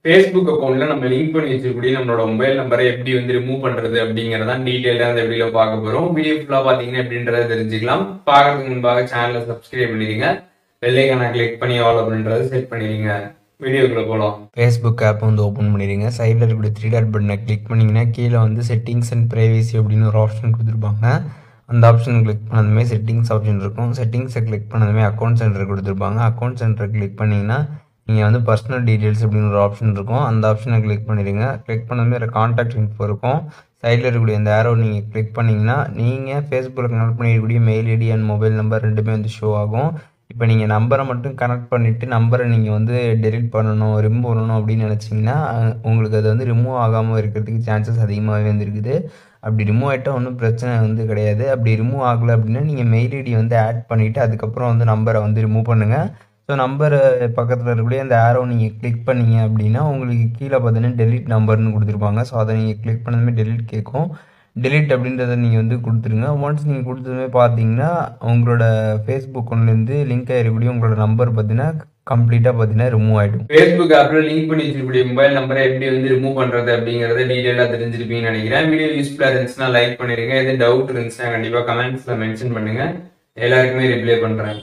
Facebook அக்கௌண்ட்ல நம்ம link பண்ணி வச்சிருக்கக்கூடிய நம்மளோட மொபைல் நம்பரை எப்படி வந்து ரிமூவ் பண்றது அப்படிங்கறத டீடைலா இந்த வீடியோல பார்க்க போறோம். வீடியோ ஃபுல்லா பாத்தீங்கன்னா எப்படின்றத தெரிஞ்சுக்கலாம். பார்க்கறதுக்கு முன்பாக சேனலை சப்ஸ்கிரைப் பண்ணிடுங்க. பெல் ஐகானை கிளிக் பண்ணி ஆல் அப்படின்றத செட் பண்ணிடுங்க. வீடியோக்குள்ள போலாம். Facebook ஆப் வந்து ஓபன் பண்ணிடுங்க. சைடுல இருக்கக்கூடிய 3 டாட் பட்டனை கிளிக் பண்ணீங்கன்னா கீழே வந்து செட்டிங்ஸ் அண்ட் பிரைவசி அப்படின்னு ஒரு ஆப்ஷன் கொடுத்துருப்பாங்க. அந்த ஆப்ஷன் கிளிக் பண்ணதுமே செட்டிங்ஸ் ஆப்ஷன் இருக்கும். செட்டிங்ஸை கிளிக் பண்ணதுமே அக்கௌண்ட் சென்டர் கொடுத்துருப்பாங்க. அக்கௌண்ட் சென்டரை கிளிக் பண்ணீங்கன்னா நீங்கள் வந்து பர்சனல் டீட்டெயில்ஸ் அப்படின்னு ஒரு ஆப்ஷன் இருக்கும். அந்த ஆப்ஷனை கிளிக் பண்ணிடுங்க. கிளிக் பண்ணதுமே ஒரு கான்டாக்ட் இன்ஃபோ இருக்கும். சைடில் இருக்கக்கூடிய அந்த ஆரோ நீங்கள் கிளிக் பண்ணிங்கன்னா நீங்கள் ஃபேஸ்புக்கில் கனெக்ட் பண்ணிருக்கக்கூடிய mail ID and mobile number ரெண்டுமே வந்து ஷோ ஆகும். இப்போ நீங்கள் நம்பரை மட்டும் கனெக்ட் பண்ணிவிட்டு நம்பரை நீங்கள் வந்து டெலிட் பண்ணணும், ரிமூவ் பண்ணணும் அப்படின்னு நினச்சிங்கன்னா உங்களுக்கு அது வந்து ரிமூவ் ஆகாமல் இருக்கிறதுக்கு சான்சஸ் அதிகமாகவே வந்துருக்குது. அப்படி ரிமூவ் ஆகிட்டால் ஒன்றும் பிரச்சனை வந்து கிடையாது. அப்படி ரிமூவ் ஆகலை அப்படின்னா நீங்கள் மெயில் ஐடி வந்து ஆட் பண்ணிவிட்டு அதுக்கப்புறம் வந்து நம்பரை வந்து ரிமூவ் பண்ணுங்கள். ஸோ நம்பர் பக்கத்தில் இருக்கக்கூடிய அந்த ஆரோ நீங்கள் கிளிக் பண்ணீங்க அப்படின்னா உங்களுக்கு கீழே பார்த்தீங்கன்னா டெலிட் நம்பர்னு கொடுத்துருப்பாங்க. ஸோ அதை நீங்கள் கிளிக் பண்ணதுமே டெலிட் கேட்கும். டெலிட் அப்படின்றத நீங்கள் வந்து கொடுத்துருங்க. ஒன்ஸ் நீங்கள் கொடுத்ததுமே பார்த்தீங்கன்னா உங்களோட ஃபேஸ்புக் அக்கௌண்ட்லேருந்து லிங்க் ஆகிருக்கக்கூடிய உங்களோட நம்பர் பார்த்தீங்கன்னா கம்ப்ளீட்டாக பார்த்தீங்கன்னா ரிமூவ் ஆகிடும். ஃபேஸ்புக் ஆப்பில் லிங்க் பண்ணி வச்சிருக்கக்கூடிய மொபைல் நம்பரை எப்படி வந்து ரிமூவ் பண்ணுறது அப்படிங்கிறத டீட்டெயிலாக தெரிஞ்சிருப்பீங்கன்னு நினைக்கிறேன். வீடியோ யூஸ்ஃபுல்லாக இருந்துச்சுன்னா லைக் பண்ணிடுங்க. எது டவுட் இருந்துச்சுன்னா கண்டிப்பாக கமெண்ட்ஸில் மென்ஷன் பண்ணுங்கள். எல்லாருக்குமே ரிப்ளை பண்ணுறேன்.